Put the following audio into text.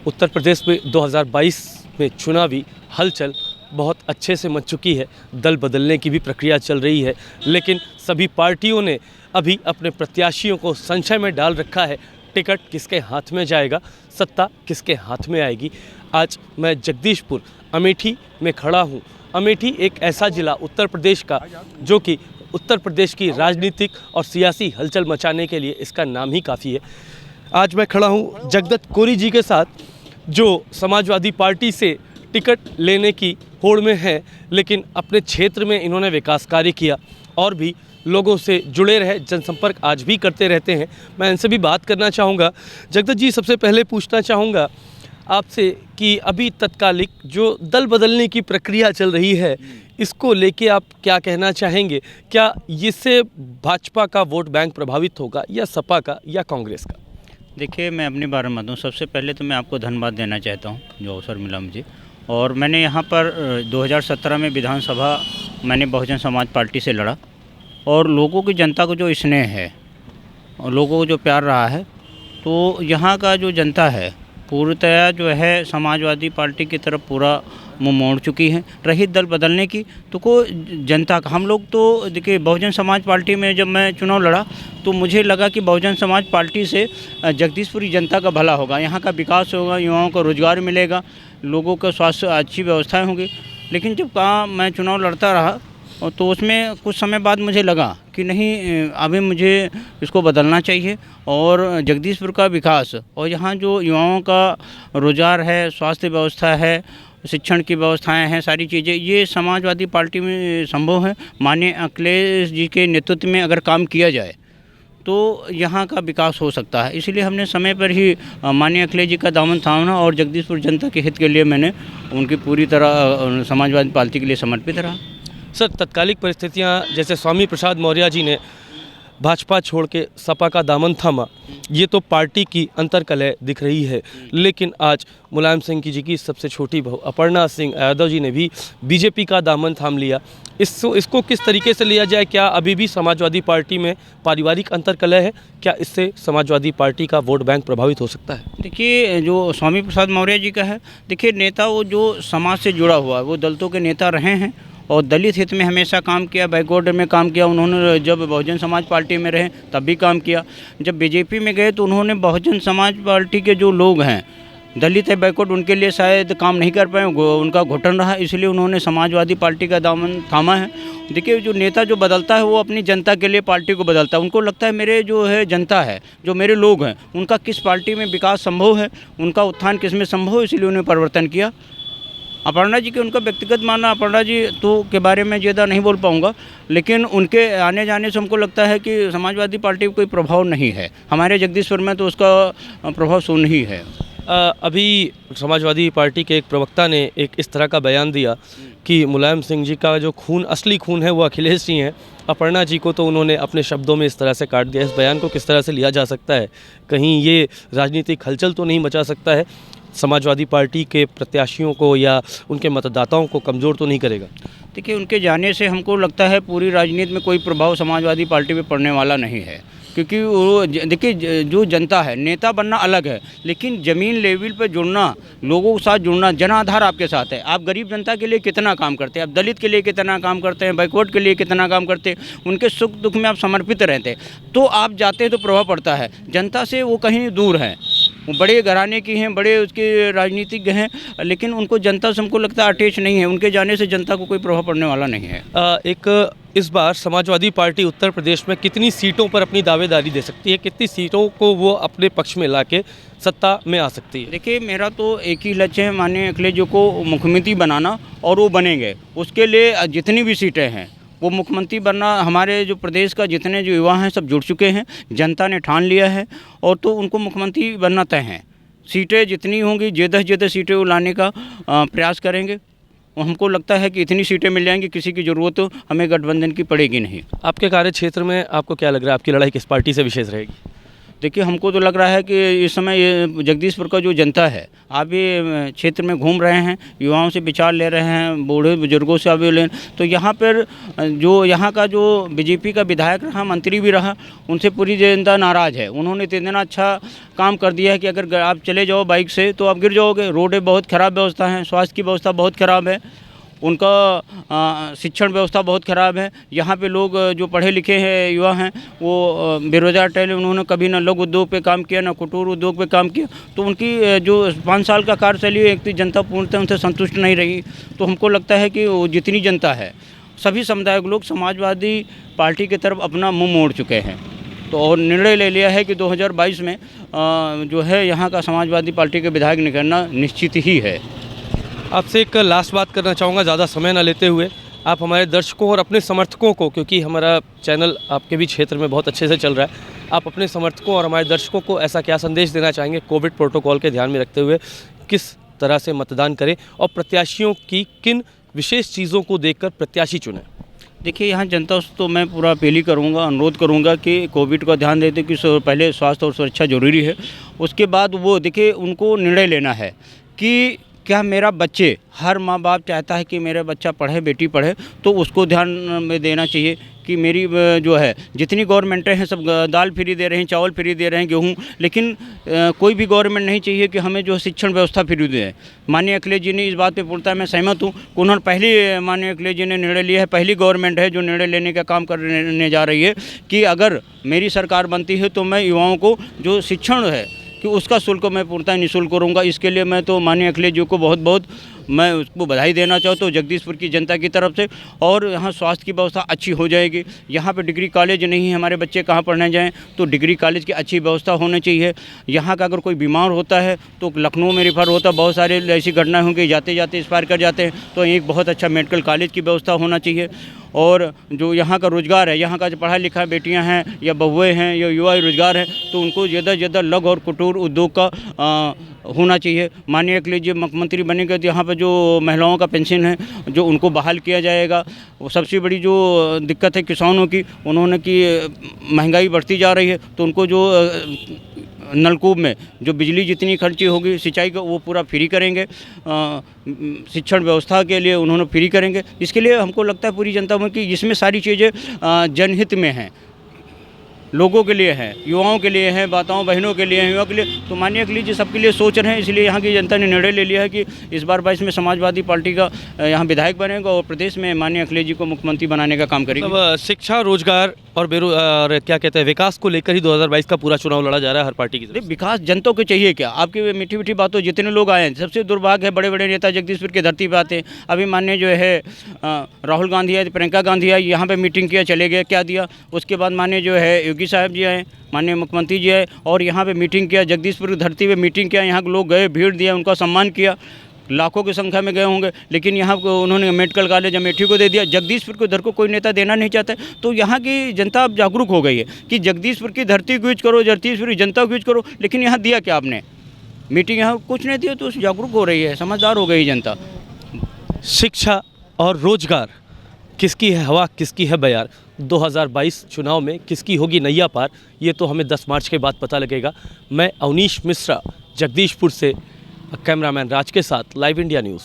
उत्तर प्रदेश में 2022 में चुनावी हलचल बहुत अच्छे से मच चुकी है। दल बदलने की भी प्रक्रिया चल रही है, लेकिन सभी पार्टियों ने अभी अपने प्रत्याशियों को संशय में डाल रखा है। टिकट किसके हाथ में जाएगा, सत्ता किसके हाथ में आएगी। आज मैं जगदीशपुर अमेठी में खड़ा हूँ। अमेठी एक ऐसा ज़िला उत्तर प्रदेश का जो कि उत्तर प्रदेश की राजनीतिक और सियासी हलचल मचाने के लिए इसका नाम ही काफ़ी है। आज मैं खड़ा हूँ जगदत्त कोरी जी के साथ, जो समाजवादी पार्टी से टिकट लेने की होड़ में है, लेकिन अपने क्षेत्र में इन्होंने विकास कार्य किया और भी लोगों से जुड़े रहे, जनसंपर्क आज भी करते रहते हैं। मैं इनसे भी बात करना चाहूँगा। जगदत्त जी, सबसे पहले पूछना चाहूँगा आपसे कि अभी तत्कालिक जो दल बदलने की प्रक्रिया चल रही है, इसको लेके आप क्या कहना चाहेंगे? क्या इससे भाजपा का वोट बैंक प्रभावित होगा या सपा का या कांग्रेस का? देखिए, मैं अपने बारे में बताऊँ, सबसे पहले तो मैं आपको धन्यवाद देना चाहता हूँ जो अवसर मिला मुझे। और मैंने यहाँ पर 2017 में विधानसभा मैंने बहुजन समाज पार्टी से लड़ा, और लोगों की, जनता को जो स्नेह है और लोगों को जो प्यार रहा है, तो यहाँ का जो जनता है पूर्णतया जो है समाजवादी पार्टी की तरफ पूरा मुँह मोड़ चुकी है। रही दल बदलने की, तो को जनता का, हम लोग तो देखिए बहुजन समाज पार्टी में जब मैं चुनाव लड़ा तो मुझे लगा कि बहुजन समाज पार्टी से जगदीशपुरी जनता का भला होगा, यहाँ का विकास होगा, युवाओं को रोज़गार मिलेगा, लोगों का स्वास्थ्य अच्छी व्यवस्थाएं होंगी। लेकिन जब कहा मैं चुनाव लड़ता रहा, और तो उसमें कुछ समय बाद मुझे लगा कि नहीं, अभी मुझे इसको बदलना चाहिए, और जगदीशपुर का विकास और यहाँ जो युवाओं का रोज़गार है, स्वास्थ्य व्यवस्था है, शिक्षण की व्यवस्थाएं हैं, सारी चीज़ें ये समाजवादी पार्टी में संभव है। माननीय अखिलेश जी के नेतृत्व में अगर काम किया जाए तो यहाँ का विकास हो सकता है। इसलिए हमने समय पर ही माननीय अखिलेश जी का दामन थामा और जगदीशपुर जनता के हित के लिए मैंने उनकी पूरी तरह समाजवादी पार्टी के लिए समर्पित रहा। सर, तत्कालिक परिस्थितियां, जैसे स्वामी प्रसाद मौर्य जी ने भाजपा छोड़ के सपा का दामन थामा, ये तो पार्टी की अंतर्कलह दिख रही है। लेकिन आज मुलायम सिंह जी की सबसे छोटी बहू अपर्णा सिंह यादव जी ने भी बीजेपी का दामन थाम लिया। इसको किस तरीके से लिया जाए? क्या अभी भी समाजवादी पार्टी में पारिवारिक अंतर्कलह है? क्या इससे समाजवादी पार्टी का वोट बैंक प्रभावित हो सकता है? देखिए, जो स्वामी प्रसाद मौर्य जी का है, देखिए नेता वो जो समाज से जुड़ा हुआ है, वो दलितों के नेता रहे हैं और दलित हित में हमेशा काम किया, बैकवर्ड में काम किया। उन्होंने जब बहुजन समाज पार्टी में रहे तब भी काम किया, जब बीजेपी में गए तो उन्होंने बहुजन समाज पार्टी के जो लोग हैं दलित है, बैकवर्ड, उनके लिए शायद काम नहीं कर पाए, उनका घुटन रहा, इसलिए उन्होंने समाजवादी पार्टी का दामन थामा है। देखिए, जो नेता जो बदलता है वो अपनी जनता के लिए पार्टी को बदलता है। उनको लगता है मेरे जो है जनता है, जो मेरे लोग हैं, उनका किस पार्टी में विकास संभव है, उनका उत्थान किस में संभव है, इसलिए उन्हें परिवर्तन किया। अपर्णा जी के उनका व्यक्तिगत मानना, अपर्णा जी तो के बारे में ज़्यादा नहीं बोल पाऊँगा, लेकिन उनके आने जाने से हमको लगता है कि समाजवादी पार्टी का कोई प्रभाव नहीं है। हमारे जगदीशपुर में तो उसका प्रभाव शून्य ही है। अभी समाजवादी पार्टी के एक प्रवक्ता ने एक इस तरह का बयान दिया कि मुलायम सिंह जी का जो खून, असली खून है, वो अखिलेश जी हैं। अपर्णा जी को तो उन्होंने अपने शब्दों में इस तरह से काट दिया। इस बयान को किस तरह से लिया जा सकता है? कहीं ये राजनीतिक हलचल तो नहीं मचा सकता है? समाजवादी पार्टी के प्रत्याशियों को या उनके मतदाताओं को कमज़ोर तो नहीं करेगा? देखिए, उनके जाने से हमको लगता है पूरी राजनीति में कोई प्रभाव समाजवादी पार्टी पे पड़ने वाला नहीं है, क्योंकि वो देखिए जो जनता है, नेता बनना अलग है, लेकिन ज़मीन लेवल पर जुड़ना, लोगों के साथ जुड़ना, जनाधार आपके साथ है। आप गरीब जनता के लिए कितना काम करते हैं, आप दलित के लिए कितना काम करते हैं, बैकवर्ड के लिए कितना काम करते हैं, उनके सुख दुख में आप समर्पित रहते हैं, तो आप जाते हैं तो प्रभाव पड़ता है। जनता से वो कहीं दूर हैं, वो बड़े घराने की हैं, बड़े उसके राजनीतिज्ञ हैं, लेकिन उनको जनता से हमको लगता है अटैच नहीं है। उनके जाने से जनता को कोई प्रभाव पड़ने वाला नहीं है। इस बार समाजवादी पार्टी उत्तर प्रदेश में कितनी सीटों पर अपनी दावेदारी दे सकती है? कितनी सीटों को वो अपने पक्ष में लाके सत्ता में आ सकती है? देखिए, मेरा तो एक ही लक्ष्य है, माननीय अखिलेश जी को मुख्यमंत्री बनाना, और वो बनेंगे। उसके लिए जितनी भी सीटें हैं वो मुख्यमंत्री बनना, हमारे जो प्रदेश का जितने जो युवा हैं सब जुड़ चुके हैं, जनता ने ठान लिया है, और तो उनको मुख्यमंत्री बनना तय है। सीटें जितनी होंगी, ज़्यादा से ज़्यादा सीटें वो लाने का प्रयास करेंगे। हमको लगता है कि इतनी सीटें मिल जाएंगी, किसी की ज़रूरत तो हमें गठबंधन की पड़ेगी नहीं। आपके कार्य क्षेत्र में आपको क्या लग रहा है, आपकी लड़ाई किस पार्टी से विशेष रहेगी? देखिए, हमको तो लग रहा है कि इस समय ये जगदीशपुर का जो जनता है, आप भी क्षेत्र में घूम रहे हैं, युवाओं से विचार ले रहे हैं, बूढ़े बुजुर्गों से अभी ले, तो यहाँ पर जो यहाँ का जो बीजेपी का विधायक रहा, मंत्री भी रहा, उनसे पूरी जनता नाराज़ है। उन्होंने इतना अच्छा काम कर दिया है कि अगर आप चले जाओ बाइक से तो आप गिर जाओगे। रोडें बहुत ख़राब व्यवस्था है, स्वास्थ्य की व्यवस्था बहुत ख़राब है, उनका शिक्षण व्यवस्था बहुत ख़राब है। यहाँ पे लोग जो पढ़े लिखे हैं युवा हैं वो बेरोज़गार टहले, उन्होंने कभी ना लघु उद्योग पे काम किया, ना कुटीर उद्योग पे काम किया, तो उनकी जो 5 साल का कार्यशैली एक तो जनता पूर्णतः उनसे संतुष्ट नहीं रही। तो हमको लगता है कि वो जितनी जनता है, सभी समुदाय के लोग समाजवादी पार्टी की तरफ अपना मुँह मोड़ चुके हैं। तो और निर्णय ले लिया है कि 2022 में जो है यहाँ का समाजवादी पार्टी के विधायक निकलना निश्चित ही है। आपसे एक लास्ट बात करना चाहूँगा, ज़्यादा समय ना लेते हुए आप हमारे दर्शकों और अपने समर्थकों को, क्योंकि हमारा चैनल आपके भी क्षेत्र में बहुत अच्छे से चल रहा है, आप अपने समर्थकों और हमारे दर्शकों को ऐसा क्या संदेश देना चाहेंगे कोविड प्रोटोकॉल के ध्यान में रखते हुए, किस तरह से मतदान करें और प्रत्याशियों की किन विशेष चीज़ों को देखकर प्रत्याशी चुनें? देखिए, यहाँ जनता से तो मैं पूरा अपील ही करूँगा, अनुरोध करूँगा कि कोविड का ध्यान देते कि पहले स्वास्थ्य और सुरक्षा जरूरी है, उसके बाद वो देखिए उनको निर्णय लेना है कि क्या मेरा बच्चे, हर माँ बाप चाहता है कि मेरा बच्चा पढ़े, बेटी पढ़े, तो उसको ध्यान में देना चाहिए कि मेरी जो है जितनी गवर्नमेंटें हैं सब दाल फ्री दे रहे हैं, चावल फ्री दे रहे हैं, गेहूँ, लेकिन कोई भी गवर्नमेंट नहीं चाहिए कि हमें जो शिक्षण व्यवस्था फ्री दे। माननीय अखिलेश जी ने इस बात पे पूर्णतः मैं सहमत हूँ। उन्होंने पहली माननीय अखिलेश जी ने निर्णय लिया है, पहली गवर्नमेंट है जो निर्णय लेने का काम करने जा रही है कि अगर मेरी सरकार बनती है तो मैं युवाओं को जो शिक्षण है कि उसका शुल्क मैं पूर्णतः निःशुल्क करूँगा। इसके लिए मैं तो माननीय अखिलेश जी को बहुत बहुत मैं उसको बधाई देना चाहता हूँ जगदीशपुर की जनता की तरफ से। और यहाँ स्वास्थ्य की व्यवस्था अच्छी हो जाएगी। यहाँ पे डिग्री कॉलेज नहीं है, हमारे बच्चे कहाँ पढ़ने जाएं, तो डिग्री कॉलेज की अच्छी व्यवस्था होनी चाहिए। यहाँ का अगर कोई बीमार होता है तो लखनऊ में रेफर होता है, बहुत सारे ऐसी घटनाएं होंगी, जाते जाते एक्सपायर कर जाते हैं, तो एक बहुत अच्छा मेडिकल कॉलेज की व्यवस्था होना चाहिए। और जो यहाँ का रोज़गार है, यहाँ का जो पढ़ा लिखा बेटियाँ हैं या बहुएँ हैं या युवा रोज़गार है, तो उनको ज़्यादा से ज़्यादा लघु और कुटीर उद्योग का होना चाहिए। माननीय अखिलेश जी मुख्यमंत्री बनेंगे तो यहाँ पर जो महिलाओं का पेंशन है जो उनको बहाल किया जाएगा। वो सबसे बड़ी जो दिक्कत है किसानों की, उन्होंने कि महंगाई बढ़ती जा रही है, तो उनको जो नलकूप में जो बिजली जितनी खर्ची होगी सिंचाई का वो पूरा फ्री करेंगे। शिक्षण व्यवस्था के लिए उन्होंने फ्री करेंगे। इसके लिए हमको लगता है पूरी जनता में कि इसमें सारी चीज़ें जनहित में हैं, लोगों के लिए हैं, युवाओं के लिए हैं, माताओं बहनों के लिए हैं, युवाओं के लिए। तो माननीय अखिलेश जी सबके लिए सोच रहे हैं, इसलिए यहाँ की जनता ने निर्णय ले लिया है कि इस बार 22 में समाजवादी पार्टी का यहाँ विधायक बनेगा और प्रदेश में माननीय अखिलेश जी को मुख्यमंत्री बनाने का काम करेंगे। मतलब शिक्षा, रोजगार और और क्या कहते हैं विकास को लेकर ही 2022 का पूरा चुनाव लड़ा जा रहा है हर पार्टी की तरफ से। विकास जनता को चाहिए क्या? आपकी मीठी मीठी बातों जितने लोग आए हैं, सबसे दुर्भाग्य है बड़े बड़े नेता जगदीशपुर की धरती पर आते हैं। अभी माननीय जो है राहुल गांधी है, प्रियंका गांधी है, यहाँ पे मीटिंग किया, चले गए, क्या दिया। उसके बाद माननीय जो है योगी साहब जी आए, माननीय मुख्यमंत्री जी आए और यहाँ पे मीटिंग किया, जगदीशपुर की धरती पे मीटिंग किया, यहाँ के लोग गए, भीड़ दिया, उनका सम्मान किया, लाखों की संख्या में गए होंगे। लेकिन यहाँ को उन्होंने मेडिकल कॉलेज अमेठी को दे दिया। जगदीशपुर को उधर को कोई नेता देना नहीं चाहता। तो यहाँ की जनता अब जागरूक हो गई है कि जगदीशपुर की धरती को यूज करो, जगदीशपुर की जनता को यूज करो। लेकिन यहाँ दिया क्या आपने? मीटिंग यहाँ कुछ नहीं दिया, तो जागरूक हो रही है, समझदार हो गई जनता। शिक्षा और रोजगार, किसकी है हवा, किसकी है बयार? 2022 चुनाव में किसकी होगी नैया पार, ये तो हमें 10 मार्च के बाद पता लगेगा। मैं अवनीश मिश्रा, जगदीशपुर से, कैमरामैन राज के साथ, लाइव इंडिया न्यूज़।